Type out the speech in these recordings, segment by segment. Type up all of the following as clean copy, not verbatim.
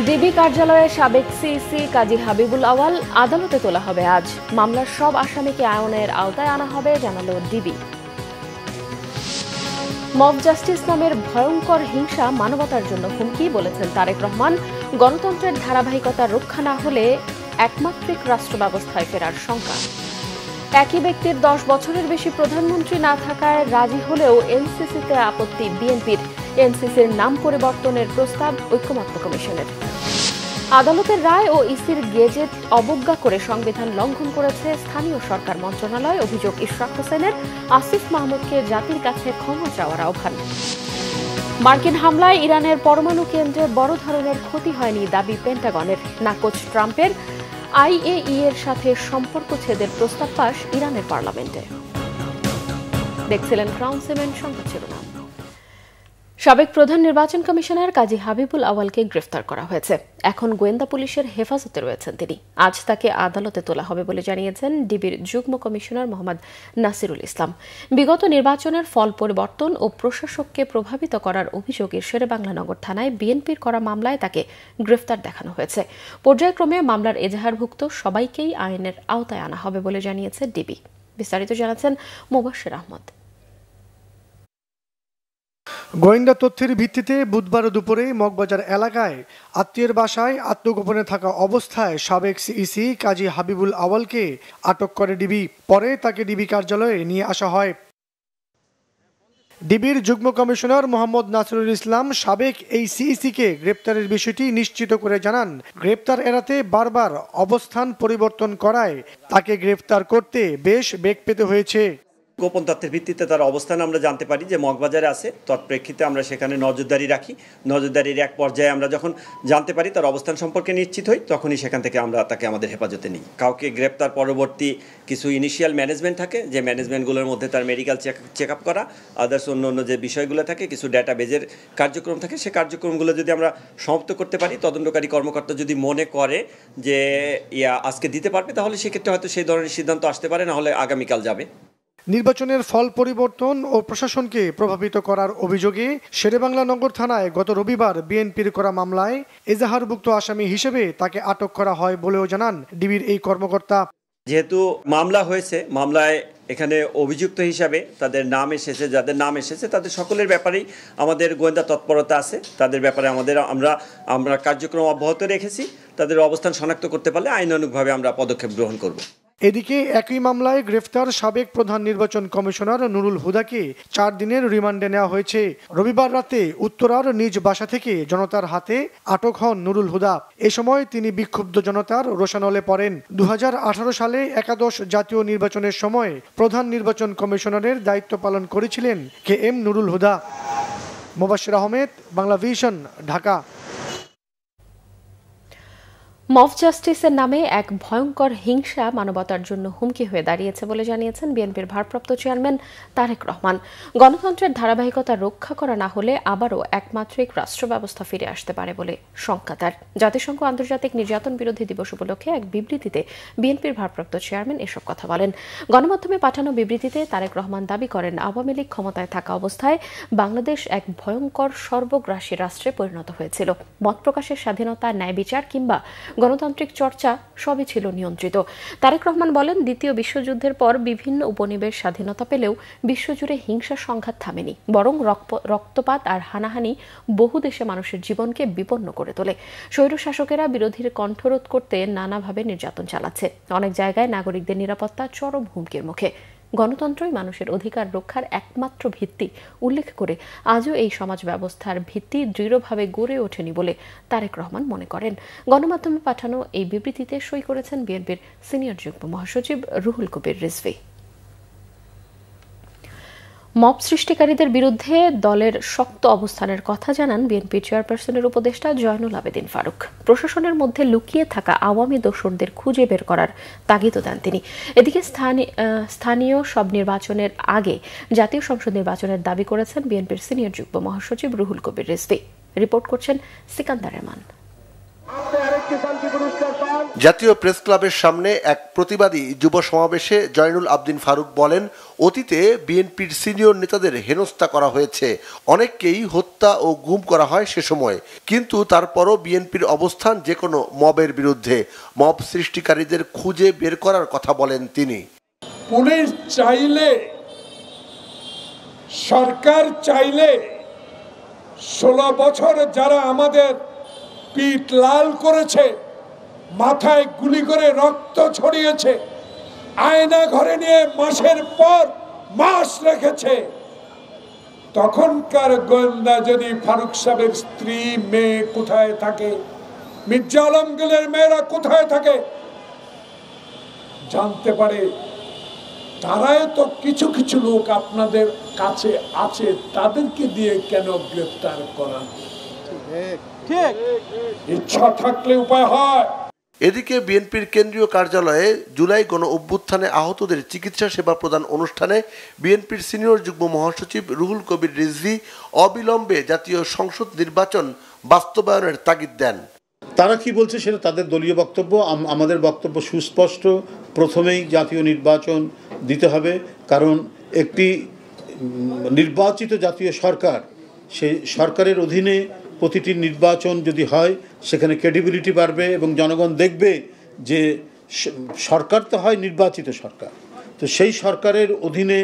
DB কার্যালয়ে সাবেক CEC কাজী হাবিবুল আওয়াল আদালতে তোলা হবে আজ। মামলার সব আসামিকে আইনের আওতায় আনা হবে জানালো ডিবি। মব জাস্টিস নামের ভয়ঙ্কর হিংসা মানবতার জন্য হুমকি বলেছেন তারেক রহমান। গণতন্ত্রের ধারাবাহিকতা রক্ষা না হলে একমাত্রিক রাষ্ট্র ব্যবস্থায় ফেরার শঙ্কা। একই ব্যক্তির 10 বছরের বেশি প্রধানমন্ত্রী না থাকায় রাজি হলেও এনসিসিতে আপত্তি বিএনপির। এনসিসির নাম পরিবর্তনের প্রস্তাব ঐকমত্য কমিশনের। আদালতের রায় ও ইসির গেজেট অবজ্ঞা করে সংবিধান লঙ্ঘন করেছে স্থানীয় সরকার মন্ত্রণালয়। অভিযোগ ইশরাক হোসেনের। আসিফ মাহমুদকে জাতির কাছে ক্ষমা চাওয়ার আহ্বান। মার্কিন হামলায় ইরানের পরমাণু কেন্দ্রে বড় ধরনের ক্ষতি হয়নি দাবি পেন্টাগনের। নাকচ ট্রাম্পের। আইএই এর সাথে সম্পর্ক ছেদের প্রস্তাব পাস ইরানের পার্লামেন্টে। দেখছিলেন ক্রাউন সিমেন্ট সংবাদ শিরোনাম। সাবেক প্রধান নির্বাচন কমিশনার কাজী হাবিবুল আওয়ালকে গ্রেফতার করা হয়েছে। এখন গোয়েন্দা পুলিশের হেফাজতে রয়েছেন তিনি। আজ তাকে আদালতে তোলা হবে বলে জানিয়েছেন ডিবির যুগ্ম কমিশনার মোহাম্মদ নাসিরুল ইসলাম। বিগত নির্বাচনের ফল পরিবর্তন ও প্রশাসককে প্রভাবিত করার অভিযোগে শেরেবাংলা নগর থানায় বিএনপির করা মামলায় তাকে গ্রেফতার দেখানো হয়েছে। পর্যায়ক্রমে মামলার এজাহারভুক্ত সবাইকেই আইনের আওতায় আনা হবে বলে জানিয়েছে ডিবি। বিস্তারিত জানাচ্ছেন মোবাশ্বের আহমদ। গোয়েন্দা তথ্যের ভিত্তিতে বুধবার দুপুরে মগবাজার এলাকায় আত্মীয়ের বাসায় আত্মগোপনে থাকা অবস্থায় সাবেক সিইসি কাজী হাবিবুল আওয়ালকে আটক করে ডিবি। পরে তাকে ডিবি কার্যালয়ে নিয়ে আসা হয়। ডিবির যুগ্ম কমিশনার মোহাম্মদ নাসিরুল ইসলাম সাবেক এই সিইসিকে গ্রেপ্তারের বিষয়টি নিশ্চিত করে জানান, গ্রেপ্তার এড়াতে বারবার অবস্থান পরিবর্তন করায় তাকে গ্রেপ্তার করতে বেশ বেগ পেতে হয়েছে। গোপন তথ্যের ভিত্তিতে তার অবস্থান আমরা জানতে পারি যে মগবাজারে আছে। তৎপ্রেক্ষিতে আমরা সেখানে নজরদারি রাখি। নজরদারির এক পর্যায়ে আমরা যখন জানতে পারি তার অবস্থান সম্পর্কে নিশ্চিত হই, তখনই সেখান থেকে আমরা তাকে আমাদের হেফাজতে নিই। কাউকে গ্রেপ্তার পরবর্তী কিছু ইনিশিয়াল ম্যানেজমেন্ট থাকে, যে ম্যানেজমেন্টগুলোর মধ্যে তার মেডিকেল চেক আপ করা, আদার্স অন্য যে বিষয়গুলো থাকে, কিছু ডাটাবেজের কার্যক্রম থাকে, সেই কার্যক্রমগুলো যদি আমরা সমাপ্ত করতে পারি, তদন্তকারী কর্মকর্তা যদি মনে করে যে আজকে দিতে পারবে, তাহলে সেক্ষেত্রে হয়তো সেই ধরনের সিদ্ধান্ত আসতে পারে, না হলে আগামীকাল যাবে। নির্বাচনের ফল পরিবর্তন ও প্রশাসনকে প্রভাবিত করার অভিযোগে শেরেবাংলা নগর থানায় গত রবিবার বিএনপির করা মামলায় এজাহারভুক্ত আসামি হিসেবে তাকে আটক করা হয় বলেও জানান ডিবির এই কর্মকর্তা। যেহেতু মামলা হয়েছে, মামলায় এখানে অভিযুক্ত হিসাবে তাদের নাম এসেছে, যাদের নাম এসেছে তাদের সকলের ব্যাপারেই আমাদের গোয়েন্দা তৎপরতা আছে। তাদের ব্যাপারে আমরা কার্যক্রম অব্যাহত রেখেছি। তাদের অবস্থান শনাক্ত করতে পারলে আইনানুগভাবে আমরা পদক্ষেপ গ্রহণ করব। এদিকে একই মামলায় গ্রেফতার সাবেক প্রধান নির্বাচন কমিশনার নুরুল হুদাকে 4 দিনের রিমান্ডে নেওয়া হয়েছে। রবিবার রাতে উত্তরার নিজ বাসা থেকে জনতার হাতে আটক হন নুরুল হুদা। এ সময় তিনি বিক্ষুব্ধ জনতার রোষানলে পড়েন। 2018 সালে একাদশ জাতীয় নির্বাচনের সময় প্রধান নির্বাচন কমিশনারের দায়িত্ব পালন করেছিলেন KM Nurul Huda. Mobashwer Ahmed, Bangla vision, Dhaka. Mob জাস্টিসের নামে এক ভয়ঙ্কর হিংসা মানবতার জন্য হুমকি হয়ে দাঁড়িয়েছে বলে জানিয়েছেন বিএনপির ভারপ্রাপ্ত চেয়ারম্যান তারেক রহমান। গণতন্ত্রের ধারাবাহিকতা রক্ষা করা না হলে আবারও একমাত্রিক রাষ্ট্র ব্যবস্থা ফিরে আসতে পারে বলে শঙ্কা তার। জাতিসংঘ আন্তর্জাতিক নির্যাতন বিরোধী দিবস উপলক্ষে এক বিবৃতিতে বিএনপির ভারপ্রাপ্ত চেয়ারম্যান এসব কথা বলেন। গণমাধ্যমে পাঠানো বিবৃতিতে তারেক রহমান দাবি করেন, আওয়ামী লীগ ক্ষমতায় থাকা অবস্থায় বাংলাদেশ এক ভয়ঙ্কর সর্বগ্রাসী রাষ্ট্রে পরিণত হয়েছিল। মত প্রকাশের স্বাধীনতা, ন্যায় বিচার কিংবা গণতান্ত্রিক চর্চা সবই ছিল নিয়ন্ত্রিত। তারেক রহমান বলেন, দ্বিতীয় বিশ্বযুদ্ধের পর বিভিন্ন উপনিবেশ স্বাধীনতা পেলেও বিশ্বজুড়ে হিংসার সংঘাত থামেনি, বরং রক্তপাত আর হানাহানি বহু দেশে মানুষের জীবনকে বিপন্ন করে তোলে। স্বৈরশাসকেরা বিরোধীর কণ্ঠরোধ করতে নানাভাবে নির্যাতন চালাচ্ছে। অনেক জায়গায় নাগরিকদের নিরাপত্তা চরম হুমকির মুখে। গণতন্ত্রই মানুষের অধিকার রক্ষার একমাত্র ভিত্তি উল্লেখ করে আজও এই সমাজ ব্যবস্থার ভিত্তি দৃঢ়ভাবে গড়ে ওঠেনি বলে তারেক রহমান মনে করেন। গণমাধ্যমে পাঠানো এই বিবৃতিতে সই করেছেন বিএনপির সিনিয়র যুগ্ম মহাসচিব রুহুল কবির রিজভী। মব সৃষ্টিকারীদের বিরুদ্ধে দলের শক্ত অবস্থানের কথা জানান বিএনপি চেয়ারপারসনের উপদেষ্টা জয়নুল আবেদিন ফারুক। প্রশাসনের মধ্যে লুকিয়ে থাকা আওয়ামী দোসরদের খুঁজে বের করার তাগিদও দেন তিনি। এদিকে স্থানীয় সব নির্বাচনের আগে জাতীয় সংসদ নির্বাচনের দাবি করেছেন বিএনপির সিনিয়র যুগ্ম মহাসচিব রুহুল কবির রিজভী। রিপোর্ট করছেন সিকান্দার রহমান। জাতীয় প্রেস ক্লাবের সামনে এক প্রতিবাদী যুব সমাবেশে জয়নুল আবদিন ফারুক বলেন, অতীতে বিএনপির সিনিয়র নেতাদের হেনস্থা করা হয়েছে, অনেককেই হত্যা ও গুম করা হয় সে সময়, কিন্তু তারপরও বিএনপির অবস্থান যে কোনো মবের বিরুদ্ধে। মব সৃষ্টিকারীদের খুঁজে বের করার কথা বলেন তিনি। পুলিশ চাইলে, সরকার চাইলে 16 বছর যারা আমাদের পিঠ লাল করেছে, মাথায় গুলি করে রক্ত ছড়িয়েছে, আয়না ঘরে নিয়ে মাসের পর মাস রেখেছে, তখনকার গোয়েন্দা যদি ফারুক সাহেবের স্ত্রী মেয়ে কোথায় থাকে, মির্জা আলমগীরের মেয়েরা কোথায় থাকে জানতে পারে, তারাই তো কিছু কিছু লোক আপনাদের কাছে আছে, তাদেরকে দিয়ে কেন গ্রেফতার করান? ইচ্ছা থাকলে উপায় হয়। এদিকে বিএনপির কেন্দ্রীয় কার্যালয়ে জুলাই গণ অভ্যুত্থানে আহতদের চিকিৎসা সেবা প্রদান অনুষ্ঠানে বিএনপির সিনিয়র যুগ্ম মহাসচিব রুহুল কবির রিজভী অবিলম্বে জাতীয় সংসদ নির্বাচন বাস্তবায়নের তাগিদ দেন। তারা কি বলছে সেটা তাদের দলীয় বক্তব্য, আমাদের বক্তব্য সুস্পষ্ট। প্রথমেই জাতীয় নির্বাচন দিতে হবে, কারণ একটি নির্বাচিত জাতীয় সরকার, সেই সরকারের অধীনে প্রতিটি নির্বাচন যদি হয় সেখানে ক্রেডিবিলিটি বাড়বে এবং জনগণ দেখবে যে সরকার তো হয় নির্বাচিত সরকার, তো সেই সরকারের অধীনে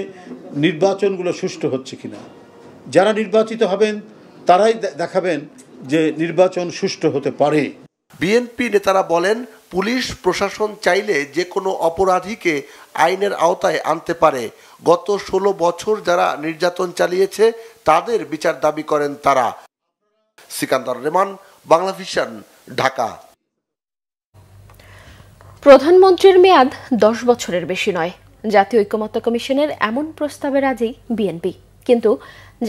নির্বাচনগুলো সুষ্ঠু হচ্ছে কিনা। যারা নির্বাচিত হবেন তারাই দেখাবেন যে নির্বাচন সুষ্ঠু হতে পারে। বিএনপি নেতারা বলেন, পুলিশ প্রশাসন চাইলে যে কোনো অপরাধীকে আইনের আওতায় আনতে পারে। গত 16 বছর যারা নির্যাতন চালিয়েছে তাদের বিচার দাবি করেন তারা। সিকান্দার রেমান, বাংলাভিশন, ঢাকা। প্রধানমন্ত্রীর মেয়াদ 10 বছরের বেশি নয়। জাতীয় ঐকমত্য কমিশনের এমন প্রস্তাবে রাজি বিএনপি, কিন্তু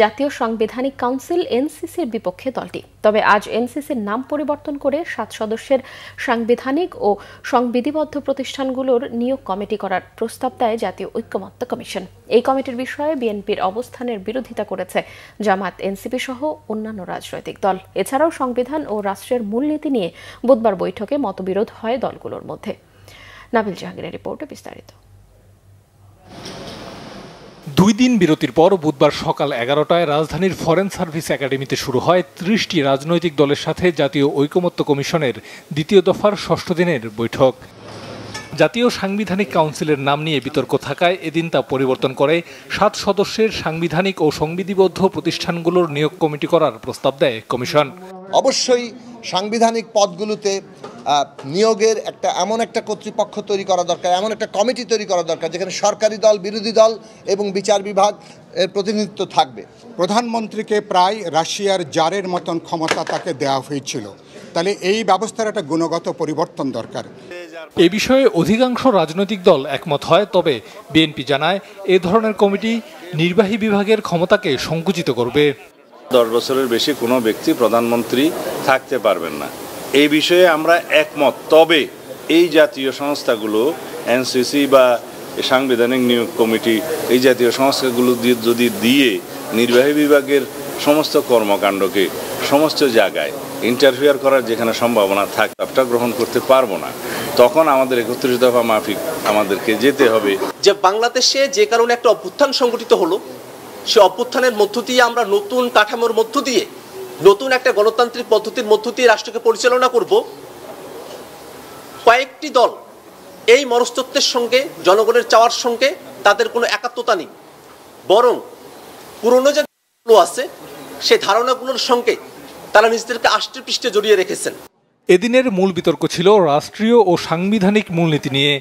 জাতীয় সাংবিধানিক কাউন্সিল এনসিসির বিপক্ষে দলটি। তবে আজ এনসিসির নাম পরিবর্তন করে 7 সদস্যের সাংবিধানিক ও সংবিধিবদ্ধ প্রতিষ্ঠানগুলোর নিয়োগ কমিটি করার প্রস্তাব দেয় জাতীয় ঐকমত্য কমিশন। এই কমিটির বিষয়ে বিএনপির অবস্থানের বিরোধিতা করেছে জামাত, এনসিপি সহ অন্যান্য রাজনৈতিক দল। এছাড়াও সংবিধান ও রাষ্ট্রের মূলনীতি নিয়ে বুধবার বৈঠকে মতবিরোধ হয় দলগুলোর মধ্যে। নাবিল জাহাঙ্গীরের রিপোর্টে বিস্তারিত। 2 দিন বিরতির পর বুধবার সকাল 11টায় রাজধানীর ফরেন সার্ভিস একাডেমিতে শুরু হয় 30টি রাজনৈতিক দলের সাথে জাতীয় ঐকমত্য কমিশনের দ্বিতীয় দফার 6ষ্ঠ দিনের বৈঠক। জাতীয় সাংবিধানিক কাউন্সিলের নাম নিয়ে বিতর্ক থাকায় এদিন তা পরিবর্তন করে 7 সদস্যের সাংবিধানিক ও সংবিধিবদ্ধ প্রতিষ্ঠানগুলোর নিয়োগ কমিটি করার প্রস্তাব দেয় কমিশন। অবশ্যই সাংবিধানিক পদগুলোতে নিয়োগের এমন একটা কর্তৃপক্ষ তৈরি করা দরকার, এমন একটা কমিটি তৈরি করা দরকার যেখানে সরকারি দল, বিরোধী দল এবং বিচার বিভাগ এর প্রতিনিধিত্ব থাকবে। প্রধানমন্ত্রীকে প্রায় রাশিয়ার জারের মতন ক্ষমতা তাকে দেওয়া হয়েছিল, তাহলে এই ব্যবস্থার একটা গুণগত পরিবর্তন দরকার। এ বিষয়ে অধিকাংশ রাজনৈতিক দল একমত হয়, তবে বিএনপি জানায় এ ধরনের কমিটি নির্বাহী বিভাগের ক্ষমতাকে সংকুচিত করবে। 10 বছরের বেশি কোনো ব্যক্তি প্রধানমন্ত্রী থাকতে পারবেন না, এই বিষয়ে আমরা একমত। তবে এই জাতীয় সংস্থাগুলো, এনসিসি বা সাংবিধানিক নিয়োগ কমিটি, এই জাতীয় সংস্থাগুলো যদি দিয়ে নির্বাহী বিভাগের সমস্ত কর্মকাণ্ডকে সমস্ত জায়গায় ইন্টারফেয়ার করার যেখানে সম্ভাবনা থাকে সবটা গ্রহণ করতে পারবো না, তখন আমাদের 31 দফা মাফিক আমাদেরকে যেতে হবে। যে বাংলাদেশে যে কারণে একটা অভ্যুত্থান সংগঠিত হলো, সে অভ্যুত্থানের মধ্য দিয়ে আমরা নতুন কাঠামোর মধ্য দিয়ে, নতুন একটা গণতান্ত্রিক পদ্ধতির মধ্য দিয়ে রাষ্ট্রকে পরিচালনা করব। কয়েকটি দল এই মনস্তত্ত্বের সঙ্গে, জনগণের চাওয়ার সঙ্গে তাদের কোনো একাত্মতা নেই, বরং পুরনো যে ধারণাগুলো আছে সেই ধারণাগুলোর সঙ্গে তারা নিজেদেরকে আষ্টে পৃষ্ঠে জড়িয়ে রেখেছেন। এদিনের মূল বিতর্ক ছিল রাষ্ট্রীয় ও সাংবিধানিক মূলনীতি নিয়ে।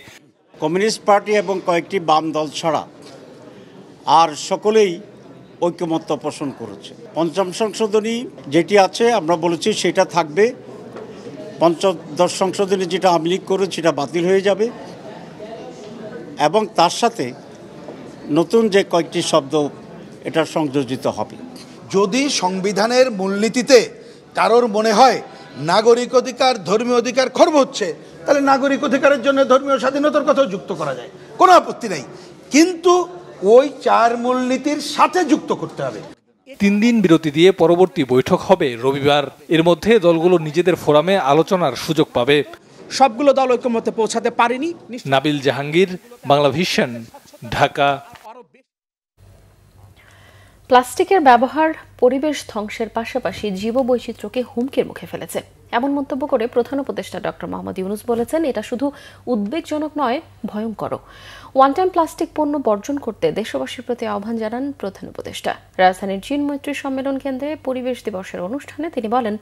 কমিউনিস্ট পার্টি এবং কয়েকটি বাম দল ছাড়া আর সকলেই ঐকমত্য পোষণ করেছে। ৫ম সংশোধনী যেটি আছে আমরা বলেছি সেটা থাকবে, ৫ম সংশোধনী যেটা আওয়ামী লীগ করে সেটা বাতিল হয়ে যাবে, এবং তার সাথে নতুন যে কয়েকটি শব্দ এটা সংযোজিত হবে। যদি সংবিধানের মূলনীতিতে কারোর মনে হয় নাগরিক অধিকার, ধর্মীয় অধিকার খর্ব হচ্ছে, তাহলে নাগরিক অধিকারের জন্য ধর্মীয় স্বাধীনতার কথাও যুক্ত করা যায়, কোনো আপত্তি নেই, কিন্তু ওই 4 মূলনীতির সাথে যুক্ত করতে হবে। 3 দিন বিরতি দিয়ে পরবর্তী বৈঠক হবে রবিবার। এর মধ্যে দলগুলো নিজেদের ফোরামে আলোচনার সুযোগ পাবে। সবগুলো দল ঐকমত্যে পৌঁছাতে পারেনি। নাবিল জাহাঙ্গীর, বাংলা ভিশন, ঢাকা। প্লাস্টিকের ব্যবহার পরিবেশ ধ্বংসের পাশাপাশি জীববৈচিত্র্যকে হুমকির মুখে ফেলেছে, এমন মন্তব্য করে প্রধান উপদেষ্টা ডক্টর মোহাম্মদ ইউনূস বলেছেন, এটা শুধু উদ্বেগজনক নয়, ভয়ঙ্কর। ওয়ান টাইম প্লাস্টিক পণ্য বর্জন করতে দেশবাসীর প্রতি আহ্বান জানান প্রধান উপদেষ্টা। রাজধানীর চীন মৈত্রী সম্মেলন কেন্দ্রে পরিবেশ দিবসের অনুষ্ঠানে তিনি বলেন,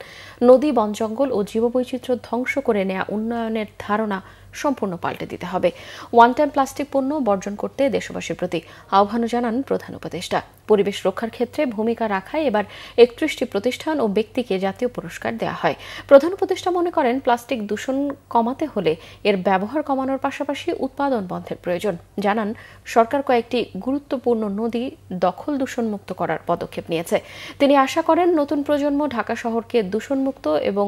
নদী, বন জঙ্গল ও জীববৈচিত্র্য ধ্বংস করে নেয়া উন্নয়নের ধারণা সম্পূর্ণ পাল্টে দিতে হবে। ওয়ান টাইম প্লাস্টিক পণ্য বর্জন করতে দেশবাসীর প্রতি আহ্বানও জানান প্রধান উপদেষ্টা। পরিবেশ রক্ষার ক্ষেত্রে ভূমিকা রাখায় এবার 31টি প্রতিষ্ঠান ও ব্যক্তিকে জাতীয় পুরস্কার দেওয়া হয়। প্রধান উপদেষ্টা মনে করেন, প্লাস্টিক দূষণ কমাতে হলে এর ব্যবহার কমানোর পাশাপাশি উৎপাদন বন্ধের প্রয়োজন। জানান, সরকার কয়েকটি গুরুত্বপূর্ণ নদী দখল দূষণমুক্ত করার পদক্ষেপ নিয়েছে। তিনি আশা করেন, নতুন প্রজন্ম ঢাকা শহরকে দূষণমুক্ত এবং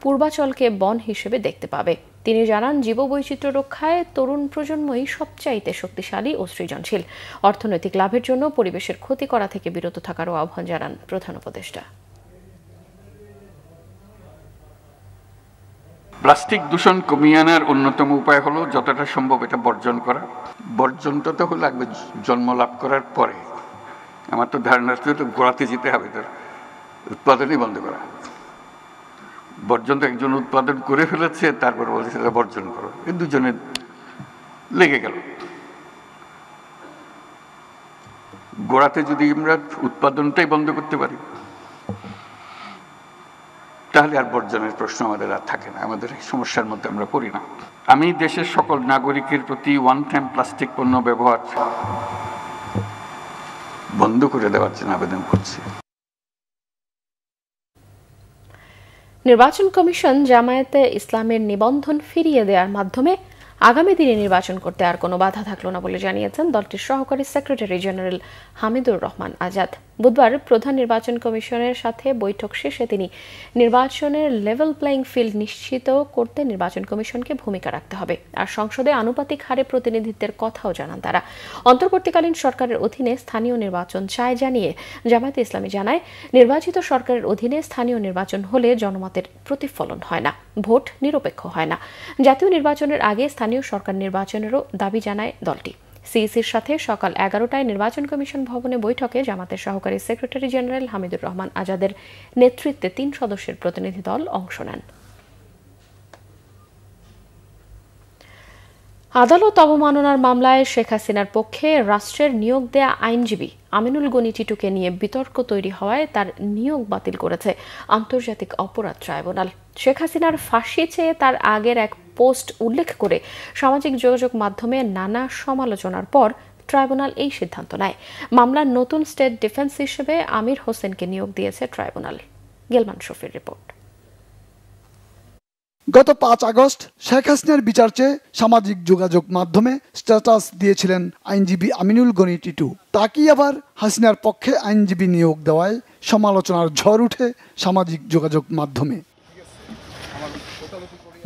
পূর্বাচলকে বন হিসেবে দেখতে পাবে। তিনি জানান, জীববৈচিত্র্য রক্ষায় তরুণ প্রজন্মই সবচাইতে শক্তিশালী ও সৃজনশীল। অর্থনৈতিক লাভের জন্য পরিবেশের ক্ষতি করা থেকে বিরত থাকারও আহ্বান জানান প্রধান উপদেষ্টা। প্লাস্টিক দূষণ কমিয়ে আনার অন্যতম উপায় হলো যতটা সম্ভব এটা বর্জন করা। বর্জনটা তো হলো লাগবে জন্ম লাভ করার পরে। আমার তো ধারণা তো গোড়াতে যেতে হবে, তার উৎপাদনই বন্ধ করা। বর্জন তো একজন উৎপাদন করে ফেলেছে, তারপর বলছে সেটা বর্জন করো, এই দুজনে লেগে গেল। গোড়াতে যদি আমরা উৎপাদনটাই বন্ধ করতে পারি, তাহলে আর বর্জনের প্রশ্ন আমাদের আর থাকে না, আমাদের এই সমস্যার মধ্যে আমরা পড়ি না। আমি দেশের সকল নাগরিকের প্রতি ওয়ান টাইম প্লাস্টিক পণ্য ব্যবহার বন্ধ করে দেওয়ার জন্য আবেদন করছি। নির্বাচন কমিশন জামায়াতে ইসলামের নিবন্ধন ফিরিয়ে দেওয়ার মাধ্যমে আগামী দিনে নির্বাচন করতে আর কোনো বাধা থাকলো না বলে জানিয়েছেন দলটির সহকারী সেক্রেটারি জেনারেল হামিদুর রহমান আজাদ। বুধবার প্রধান নির্বাচন কমিশনের সাথে বৈঠক শেষে তিনি নির্বাচনের লেভেল প্লেইং ফিল্ড নিশ্চিত করতে নির্বাচন কমিশনকে ভূমিকা রাখতে হবে আর সংসদে আনুপাতিক হারে প্রতিনিধিত্বের কথাও জানান তারা। অন্তর্বর্তীকালীন সরকারের অধীনে স্থানীয় নির্বাচন চায় জানিয়ে জামায়াতে ইসলামী জানায়, নির্বাচিত সরকারের অধীনে স্থানীয় নির্বাচন হলে জনমতের প্রতিফলন হয় না, ভোট নিরপেক্ষ হয় না। জাতীয় নির্বাচনের আগে স্থানীয় সরকার নির্বাচনেরও দাবি জানায় দলটি। সিইসির সাথে সকাল 11টায় নির্বাচন কমিশন ভবনে বৈঠকে জামাতের সহকারী সেক্রেটারি জেনারেল হামিদুর রহমান আজাদের নেতৃত্বে 3 সদস্যের প্রতিনিধি দল অংশ নেন। আদালত অবমাননার মামলায় শেখ হাসিনার পক্ষে রাষ্ট্রের নিয়োগ দেয়া আইনজীবী আমিনুল গনি টিটুকে নিয়ে বিতর্ক তৈরি হওয়ায় তার নিয়োগ বাতিল করেছে আন্তর্জাতিক অপরাধ ট্রাইব্যুনাল। শেখ হাসিনার ফাঁসি চেয়ে তার আগের এক পোস্ট উল্লেখ করে সামাজিক যোগাযোগ মাধ্যমে নানা সমালোচনার পর ট্রাইব্যুনাল এই সিদ্ধান্ত নেয়। মামলার নতুন স্টেট ডিফেন্স হিসেবে আমির হোসেনকে নিয়োগ দিয়েছে ট্রাইব্যুনাল। গেলমান শফির রিপোর্ট। গত 5 আগস্ট শেখ হাসিনার বিচার চেয়ে সামাজিক যোগাযোগ মাধ্যমে স্ট্যাটাস দিয়েছিলেন আইনজীবী আমিনুল গনি টিটু। তাকেই আবার হাসিনার পক্ষে আইনজীবী নিয়োগ দেওয়ায় সমালোচনার ঝড় উঠে সামাজিক যোগাযোগ মাধ্যমে।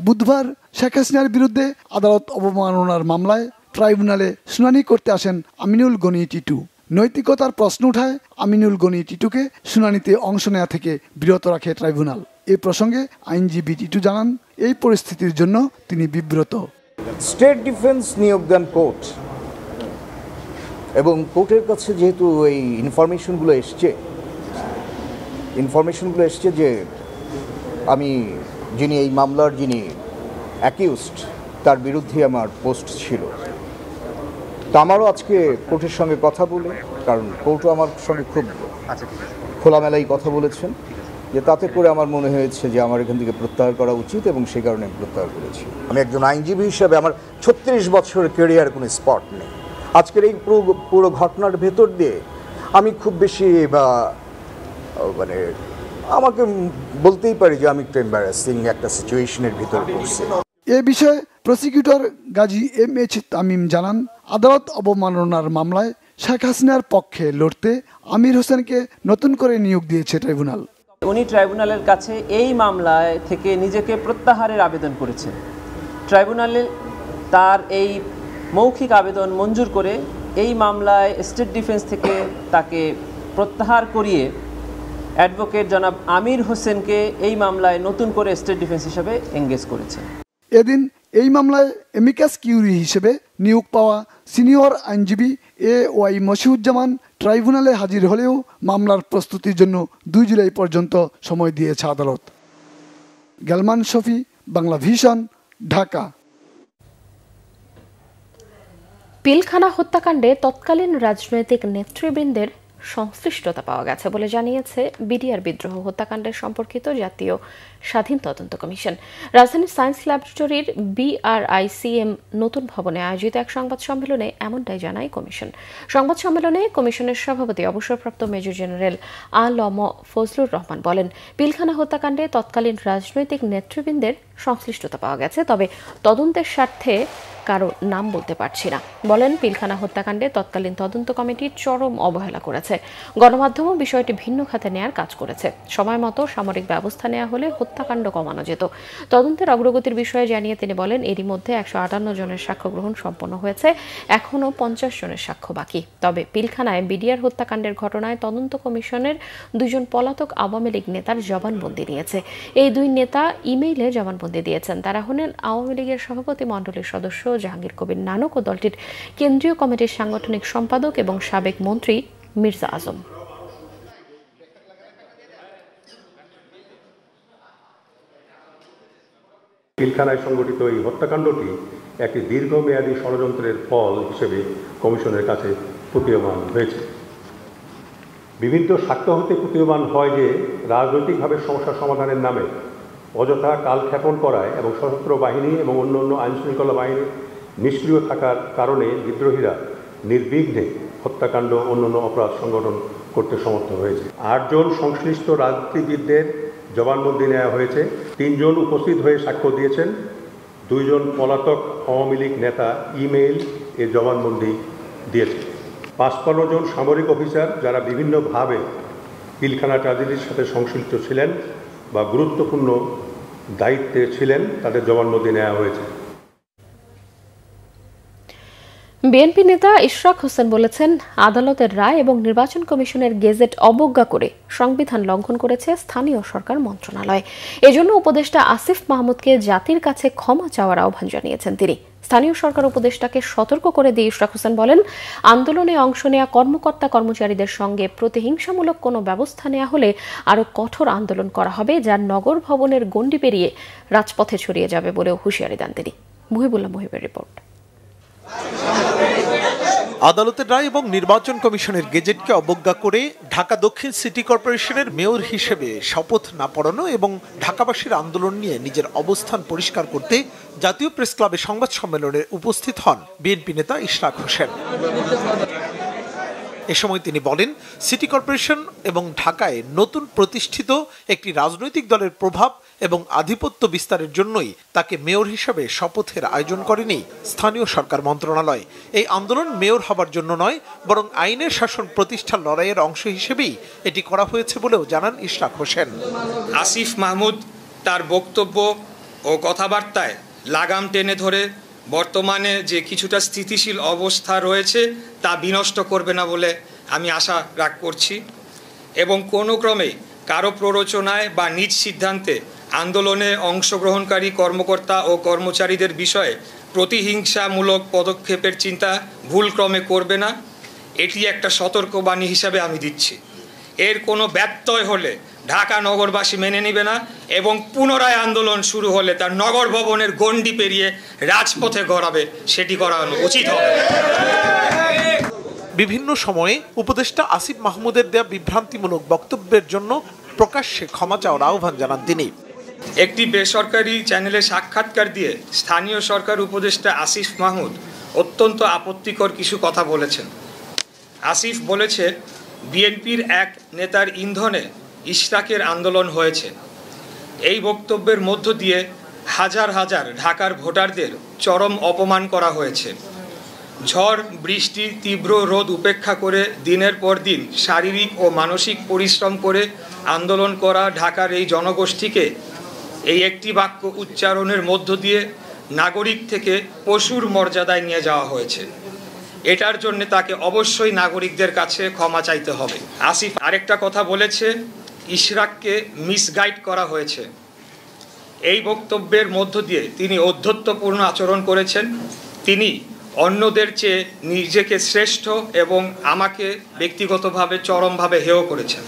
বুধবার শেখ হাসিনার বিরুদ্ধে আদালত অবমাননার মামলায় ট্রাইব্যুনালে শুনানি করতে আসেন আমিনুল গনি টিটু। নৈতিকতার প্রশ্ন উঠায় আমিনুল গনি টিটুকে শুনানিতে অংশ নেওয়া থেকে বিরত রাখে ট্রাইব্যুনাল। এ প্রসঙ্গে আইনজীবী টিটু জানান, এই পরিস্থিতির জন্য তিনি বিব্রত। স্টেট ডিফেন্স নিয়োগ দেন কোর্ট এবং কোর্টের কাছে যেহেতু এই ইনফরমেশনগুলো এসছে যে আমি যিনি এই মামলার যিনি অ্যাকিউজড তার বিরুদ্ধে আমার পোস্ট ছিল, তো আমারও আজকে কোর্টের সঙ্গে কথা বলে, কারণ কোর্টও আমার সঙ্গে খুব খোলামেলাই কথা বলেছেন, যে তাতে করে আমার মনে হয়েছে যে আমার এখান থেকে প্রত্যাহার করা উচিত এবং সেই কারণে আমি প্রত্যাহার করেছি। আমি একজন আইনজীবী হিসাবে আমার 36 বছরের ক্যারিয়ার কোনো স্পট নেই। আজকের এই পুরো ঘটনার ভেতর দিয়ে আমি খুব বেশি মানে আমাকে বলতেই পারি যে আমি একটু এম্বারাসিং একটা সিচুয়েশনের ভিতরে পড়ছি। এ বিষয়ে প্রসিকিউটর গাজী MH তামিম জানান, আদালত অবমাননার মামলায় শেখ হাসিনার পক্ষে লড়তে আমির হোসেনকে নতুন করে নিয়োগ দিয়েছে ট্রাইব্যুনাল। উনি ট্রাইব্যুনালের কাছে এই মামলায় থেকে নিজেকে প্রত্যাহারের আবেদন করেছেন। ট্রাইব্যুনালে তার এই মৌখিক আবেদন মঞ্জুর করে এই মামলায় স্টেট ডিফেন্স থেকে তাকে প্রত্যাহার করিয়ে অ্যাডভোকেট জনাব আমির হোসেনকে এই মামলায় নতুন করে স্টেট ডিফেন্স হিসেবে এঙ্গেজ করেছে। এদিন এই মামলায় এমিকাস কিউরি হিসেবে নিয়োগ পাওয়া সিনিয়র আইনজীবী AY মশিউজ্জামান ট্রাইব্যুনালে হাজির হলেও মামলার প্রস্তুতির জন্য 2 জুলাই পর্যন্ত সময় দিয়েছে আদালত। গালমান শফি, বাংলা ভিশন, ঢাকা। পিলখানা হত্যাকাণ্ডে তৎকালীন রাজনৈতিক নেতৃবৃন্দের সংশ্লিষ্টতা পাওয়া গেছে বলে জানিয়েছে বিডিআর বিদ্রোহ হত্যাকাণ্ডের সম্পর্কিত জাতীয় স্বাধীন তদন্ত কমিশন। রাজধানীর সায়েন্স ল্যাবরেটরির BRICM নতুন ভবনে আয়োজিত এক সংবাদ সম্মেলনে এমনটাই জানায় কমিশন। সংবাদ সম্মেলনে কমিশনের সভাপতি অবসরপ্রাপ্ত মেজর জেনারেল আ.ল.ম ফজলুর রহমান বলেন, পিলখানা হত্যাকাণ্ডে তৎকালীন রাজনৈতিক নেতৃবৃন্দের সংশ্লিষ্টতা পাওয়া গেছে, তবে তদন্তের স্বার্থে কারো নাম বলতে পারছি না। বলেন, পিলখানা হত্যাকাণ্ডে তৎকালীন তদন্ত কমিটি চরম অবহেলা করেছে। গণমাধ্যমও বিষয়টি ভিন্ন খাতে নেয়ার কাজ করেছে। সময় মতো সামরিক ব্যবস্থা নেওয়া হলে হত্যাকাণ্ড কমানো যেত। তদন্তের অগ্রগতির বিষয়ে জানিয়ে তিনি বলেন, এরই মধ্যে 158 জনের সাক্ষ্য গ্রহণ সম্পন্ন হয়েছে, এখনও 50 জনের সাক্ষ্য বাকি। তবে পিলখানায় বিডিআর হত্যাকাণ্ডের ঘটনায় তদন্ত কমিশনের 2 জন পলাতক আওয়ামী লীগ নেতার জবানবন্দি নিয়েছে। এই 2 নেতা ইমেইলে জবানবন্দি দিয়েছেন। তারা হলেন আওয়ামী লীগের সভাপতি মণ্ডলীর সদস্য জাহাঙ্গীর কবির নানক ও দলটির কেন্দ্রীয় কমিটির সাংগঠনিক সম্পাদক এবং সাবেক মন্ত্রী মির্জা আজম। পিলখানায় সংঘটিত এই হত্যাকাণ্ডটি একটি দীর্ঘমেয়াদী ষড়যন্ত্রের ফল হিসেবে কমিশনের কাছে প্রতীয়মান হয়েছে। বিভিন্ন সাক্ষ্য হতে প্রতীয়মান হয় যে রাজনৈতিকভাবে সমস্যা সমাধানের নামে অযথা কালক্ষেপণ করায় এবং সশস্ত্র বাহিনী এবং অন্যান্য আইনশৃঙ্খলা বাহিনী নিষ্ক্রিয় থাকার কারণে বিদ্রোহীরা নির্বিঘ্নে হত্যাকাণ্ড অন্যান্য অপরাধ সংগঠন করতে সমর্থ হয়েছে। 8 জন সংশ্লিষ্ট রাজনীতিবিদদের জবানবন্দি নেওয়া হয়েছে। 3 জন উপস্থিত হয়ে সাক্ষ্য দিয়েছেন। 2 জন পলাতক আওয়ামী লীগ নেতা ইমেইল এর জবানবন্দি দিয়েছে। 55 জন সামরিক অফিসার যারা বিভিন্নভাবে পিলখানা ট্র্যাজেডির সাথে সংশ্লিষ্ট ছিলেন বা গুরুত্বপূর্ণ দায়িত্বে ছিলেন, তাদের জবানবন্দি নেওয়া হয়েছে। বিএনপি নেতা ইশরাক হোসেন বলেছেন, আদালতের রায় এবং নির্বাচন কমিশনের গেজেট অবজ্ঞা করে সংবিধান লঙ্ঘন করেছে স্থানীয় সরকার মন্ত্রণালয়। এজন্য উপদেষ্টা আসিফ মাহমুদকে জাতির কাছে ক্ষমা চাওয়ার আহ্বান জানিয়েছেন তিনি। স্থানীয় সরকার উপদেষ্টাকে সতর্ক করে দিয়ে ইশরাক হোসেন বলেন, আন্দোলনে অংশ নেওয়া কর্মকর্তা কর্মচারীদের সঙ্গে প্রতিহিংসামূলক কোনো ব্যবস্থা নেওয়া হলে আরও কঠোর আন্দোলন করা হবে, যা নগর ভবনের গণ্ডি পেরিয়ে রাজপথে ছড়িয়ে যাবে বলেও হুঁশিয়ারি দেন তিনি। মুহিবুল্লাহ মুহিবের রিপোর্ট। আদালতের রায় এবং নির্বাচন কমিশনের গেজেটকে অবজ্ঞা করে ঢাকা দক্ষিণ সিটি কর্পোরেশনের মেয়র হিসেবে শপথ না পড়ানো এবং ঢাকাবাসীর আন্দোলন নিয়ে নিজের অবস্থান পরিষ্কার করতে জাতীয় প্রেস ক্লাবে সংবাদ সম্মেলনে উপস্থিত হন বিএনপি নেতা ইশরাক হোসেন। এ সময় তিনি বলেন, সিটি কর্পোরেশন এবং ঢাকায় নতুন প্রতিষ্ঠিত একটি রাজনৈতিক দলের প্রভাব এবং আধিপত্য বিস্তারের জন্যই তাকে মেয়র হিসেবে শপথের আয়োজন করেনি স্থানীয় সরকার মন্ত্রণালয়। এই আন্দোলন মেয়র হবার জন্য নয়, বরং আইনের শাসন প্রতিষ্ঠার লড়াইয়ের অংশ হিসেবেই এটি করা হয়েছে বলেও জানান ইশরাক হোসেন। আসিফ মাহমুদ তার বক্তব্য ও কথাবার্তায় লাগাম টেনে ধরে বর্তমানে যে কিছুটা স্থিতিশীল অবস্থা রয়েছে তা বিনষ্ট করবে না বলে আমি আশা করছি এবং কোনো ক্রমেই কারো প্ররোচনায় বা নিজ সিদ্ধান্তে আন্দোলনে অংশগ্রহণকারী কর্মকর্তা ও কর্মচারীদের বিষয়ে প্রতিহিংসামূলক পদক্ষেপের চিন্তা ভুলক্রমে করবে না। এটি একটা সতর্কবাণী হিসাবে আমি দিচ্ছি। এর কোনো ব্যত্যয় হলে ঢাকা নগরবাসী মেনে নেবে না এবং পুনরায় আন্দোলন শুরু হলে তার নগর ভবনের গণ্ডি পেরিয়ে রাজপথে গড়াবে, সেটি করা উচিত হবে। বিভিন্ন সময়ে উপদেষ্টা আসিফ মাহমুদের দেয়া বিভ্রান্তিমূলক বক্তব্যের জন্য প্রকাশ্যে ক্ষমা চাওয়ার আহ্বান জানান তিনি। একটি বেসরকারি চ্যানেলে সাক্ষাৎকার দিয়ে স্থানীয় সরকার উপদেষ্টা আসিফ মাহমুদ অত্যন্ত আপত্তিকর কিছু কথা বলেছেন। আসিফ বলেছে, বিএনপির এক নেতার ইন্ধনে ইশরাকের আন্দোলন হয়েছে। এই বক্তব্যের মধ্য দিয়ে হাজার হাজার ঢাকার ভোটারদের চরম অপমান করা হয়েছে। ঝড় বৃষ্টি তীব্র রোদ উপেক্ষা করে দিনের পর দিন শারীরিক ও মানসিক পরিশ্রম করে আন্দোলন করা ঢাকার এই জনগোষ্ঠীকে এই একটি বাক্য উচ্চারণের মধ্য দিয়ে নাগরিক থেকে পশুর মর্যাদায় নিয়ে যাওয়া হয়েছে। এটার জন্য তাকে অবশ্যই নাগরিকদের কাছে ক্ষমা চাইতে হবে। আসিফ আরেকটা কথা বলেছে, ইশরাককে মিসগাইড করা হয়েছে। এই বক্তব্যের মধ্য দিয়ে তিনি ঔদ্ধত্যপূর্ণ আচরণ করেছেন। তিনি অন্যদের চেয়ে নিজেকে শ্রেষ্ঠ এবং আমাকে ব্যক্তিগতভাবে চরমভাবে হেয় করেছেন।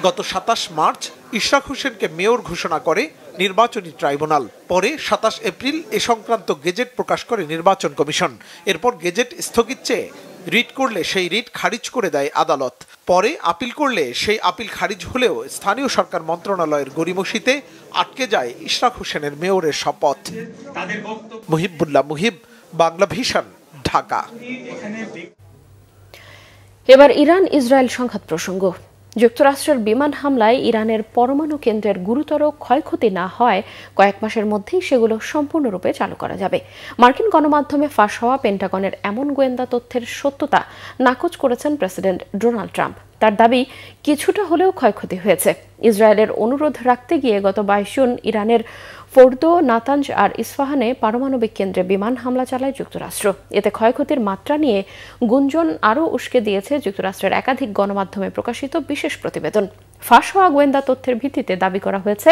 গত ২৭ মার্চ ইশরাক হোসেনকে মেয়র ঘোষণা করে নির্বাচনী ট্রাইব্যুনাল। পরে ২৭ এপ্রিল এ সংক্রান্ত গেজেট প্রকাশ করে নির্বাচন কমিশন। এরপর গেজেট স্থগিত চেয়ে রিট করলে সেই রিট খারিজ করে দেয় আদালত। পরে আপিল করলে সেই আপিল খারিজ হলেও স্থানীয় সরকার মন্ত্রণালয়ের গড়িমসিতে আটকে যায় ইশরাক হোসেনের মেয়রের শপথ। মুহিবুল্লাহ মুহিব, বাংলা ভিশন, ঢাকা। এবার ইরান ইসরায়েল সংঘাত প্রসঙ্গ। যুক্তরাষ্ট্রের বিমান হামলায় ইরানের পরমাণু কেন্দ্রের গুরুতর ক্ষয়ক্ষতি না হয় কয়েক মাসের মধ্যেই সেগুলো সম্পূর্ণরূপে চালু করা যাবে। মার্কিন গণমাধ্যমে ফাঁস হওয়া পেন্টাগনের এমন গোয়েন্দা তথ্যের সত্যতা নাকচ করেছেন প্রেসিডেন্ট ডোনাল্ড ট্রাম্প। তার দাবি কিছুটা হলেও ক্ষয়ক্ষতি হয়েছে। ইসরায়েলের অনুরোধ রাখতে গিয়ে গত 22 জুন ইরানের ফোর্দো, নাতাঞ্জ আর ইস্পাহানে পারমাণবিক কেন্দ্রে বিমান হামলা চালায় যুক্তরাষ্ট্র। এতে ক্ষয়ক্ষতির মাত্রা নিয়ে গুঞ্জন আরও উস্কে দিয়েছে যুক্তরাষ্ট্রের একাধিক গণমাধ্যমে প্রকাশিত বিশেষ প্রতিবেদন। ফাঁস হওয়া গোয়েন্দা তথ্যের ভিত্তিতে দাবি করা হয়েছে,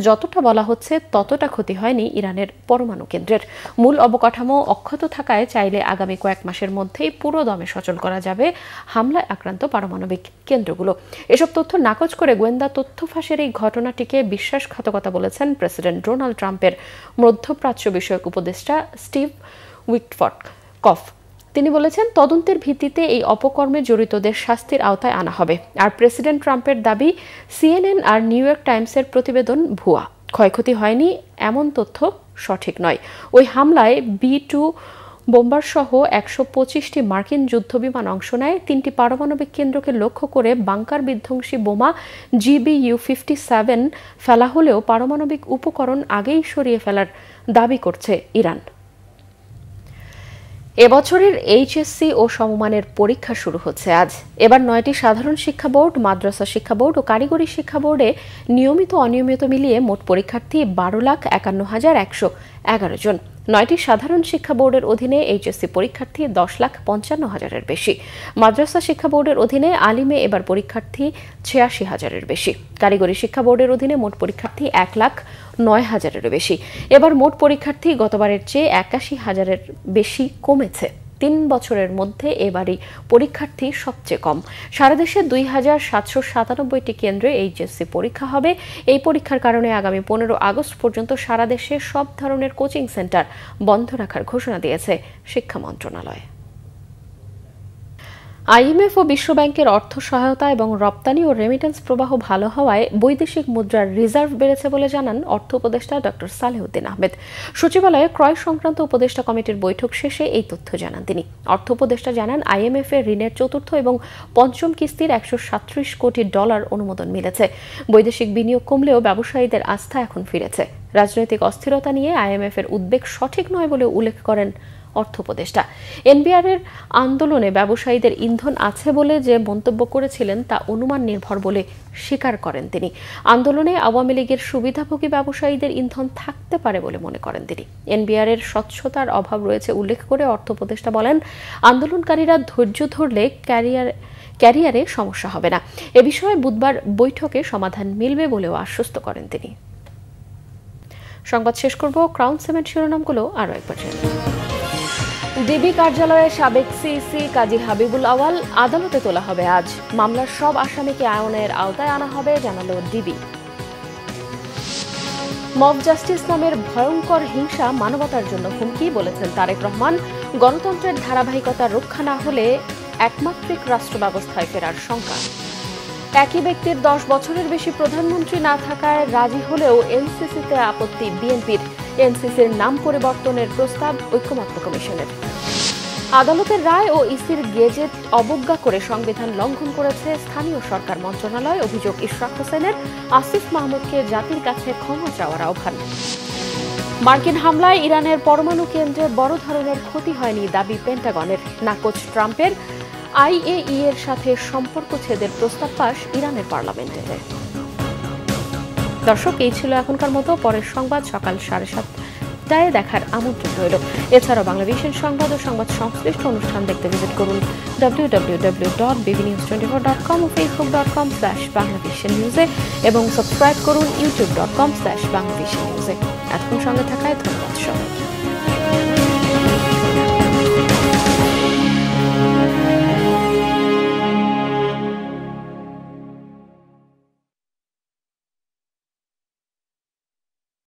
যতটা বলা হচ্ছে ততটা ক্ষতি হয়নি ইরানের পরমাণু কেন্দ্রের। মূল অবকাঠামো অক্ষত থাকায় চাইলে আগামী কয়েক মাসের মধ্যেই পুরো দমে সচল করা যাবে হামলায় আক্রান্ত পারমাণবিক কেন্দ্রগুলো। এসব তথ্য নাকচ করে গোয়েন্দা তথ্য ফাঁসের এই ঘটনাটিকে বিশ্বাসঘাতকতা বলেছেন প্রেসিডেন্ট ডোনাল্ড ট্রাম্পের মধ্যপ্রাচ্য বিষয়ক উপদেষ্টা স্টিভ উইটকফ। তিনি বলেছেন, তদন্তের ভিত্তিতে এই অপকর্মে জড়িতদের শাস্তির আওতায় আনা হবে। আর প্রেসিডেন্ট ট্রাম্পের দাবি, CNN আর নিউ ইয়র্ক টাইমসের প্রতিবেদন ভুয়া। ক্ষয়ক্ষতি হয়নি এমন তথ্য সঠিক নয়। ওই হামলায় B-2 বোম্বার সহ 125টি মার্কিন যুদ্ধবিমান অংশ নেয়। 3টি পারমাণবিক কেন্দ্রকে লক্ষ্য করে বাংকার বিধ্বংসী বোমা GBU-57 ফেলা হলেও পারমাণবিক উপকরণ আগেই সরিয়ে ফেলার দাবি করছে ইরান। এবছরের HSC ও সমমানের পরীক্ষা শুরু হচ্ছে আজ। এবার 9টি সাধারণ শিক্ষা বোর্ড, মাদ্রাসা শিক্ষা বোর্ড ও কারিগরি শিক্ষা বোর্ডে নিয়মিত অনিয়মিত মিলিয়ে মোট পরীক্ষার্থী 12,51,111 জন। 9টি সাধারণ শিক্ষা বোর্ডের অধীনে HSC পরীক্ষার্থী 10,55,000-এর বেশি। মাদ্রাসা শিক্ষা বোর্ডের অধীনে আলিমে এবার পরীক্ষার্থী 86,000-এর বেশি। কারিগরি শিক্ষা বোর্ডের অধীনে মোট পরীক্ষার্থী 1,09,000-এর বেশি। এবার মোট পরীক্ষার্থী গতবারের চেয়ে 81,000-এর বেশি কমেছে। 3 বছরের মধ্যে এবারই পরীক্ষার্থী সবচেয়ে কম। সারা দেশে 2,797টি কেন্দ্রে HSC পরীক্ষা হবে। এই পরীক্ষার কারণে আগামী 15 আগস্ট পর্যন্ত সারা দেশে সব ধরনের কোচিং সেন্টার বন্ধ রাখার ঘোষণা দিয়েছে শিক্ষা মন্ত্রণালয়। IMF ও বিশ্বব্যাংকের অর্থ সহায়তা এবং রপ্তানি ও রেমিটেন্স প্রবাহ ভালো হওয়ায় বৈদেশিক মুদ্রার রিজার্ভ বেড়েছে বলে জানান অর্থ উপদেষ্টা ডক্টর সালেহুদ্দিন আহমেদ। সচিবালয়ে ক্রয় সংক্রান্ত উপদেষ্টা কমিটির বৈঠক শেষে এই তথ্য জানান তিনি। অর্থ উপদেষ্টা জানান, IMF এর ঋণের চতুর্থ এবং পঞ্চম কিস্তির $137 কোটি অনুমোদন মিলেছে। বৈদেশিক বিনিয়োগ কমলেও ব্যবসায়ীদের আস্থা এখন ফিরেছে। রাজনৈতিক অস্থিরতা নিয়ে IMF এর উদ্বেগ সঠিক নয় বলে উল্লেখ করেন অর্থ উপদেষ্টা। NBR এর আন্দোলনে ব্যবসায়ীদের ইন্ধন আছে বলে যে মন্তব্য করেছিলেন তা অনুমান নির্ভর বলে স্বীকার করেন তিনি। আন্দোলনে আওয়ামী লীগের সুবিধাভোগী ব্যবসায়ীদের ইন্ধন থাকতে পারে বলে মনে করেন তিনি। NBR এর স্বচ্ছতার অভাব রয়েছে উল্লেখ করে অর্থ উপদেষ্টা বলেন, আন্দোলনকারীরা ধৈর্য ধরলে ক্যারিয়ারে সমস্যা হবে না। এ বিষয়ে বুধবার বৈঠকে সমাধান মিলবে বলেও আশ্বস্ত করেন তিনি। সংবাদ শেষ করব ক্রাউন সিমেন্ট শিরোনামগুলো আরও একবার। ডিবি কার্যালয়ে সাবেক সিইসি কাজী হাবিবুল আওয়াল আদালতে তোলা হবে আজ। মামলার সব আসামিকে আইনের আওতায় আনা হবে জানালো ডিবি। মব জাস্টিস নামের ভয়ঙ্কর হিংসা মানবতার জন্য হুমকি বলেছেন তারেক রহমান। গণতন্ত্রের ধারাবাহিকতা রক্ষা না হলে একমাত্রিক রাষ্ট্র ব্যবস্থায় ফেরার শঙ্কা। একই ব্যক্তির 10 বছরের বেশি প্রধানমন্ত্রী না থাকায় রাজি হলেও এনসিসিতে আপত্তি বিএনপির। এনসিসির নাম পরিবর্তনের প্রস্তাব ঐকমত্য কমিশনের। আদালতের রায় ও ইসির গেজেট অবজ্ঞা করে সংবিধান লঙ্ঘন করেছে স্থানীয় সরকার মন্ত্রণালয়। অভিযোগ ইশরাক হোসেনের। আসিফ মাহমুদকে জাতির কাছে ক্ষমা চাওয়ার আহ্বান। মার্কিন হামলায় ইরানের পরমাণু কেন্দ্রে বড় ধরনের ক্ষতি হয়নি দাবি পেন্টাগনের। নাকচ ট্রাম্পের। IAEA এর সাথে সম্পর্ক ছেদের প্রস্তাব পাশ ইরানের পার্লামেন্টে। দর্শক, এই ছিল এখনকার মতো। পরের সংবাদ সকাল 7:30 5টায় দেখার আমন্ত্রণ রইল। এছাড়াও বাংলাভিশন সংবাদ ও সংবাদ সংশ্লিষ্ট অনুষ্ঠান দেখতে ভিজিট করুন www.bbnews24.com ও facebook.com/banglavisionnews এবং সাবস্ক্রাইব করুন youtube.com/banglavisionnews। এতক্ষণ সঙ্গে থাকায় ধন্যবাদ সবাইকে।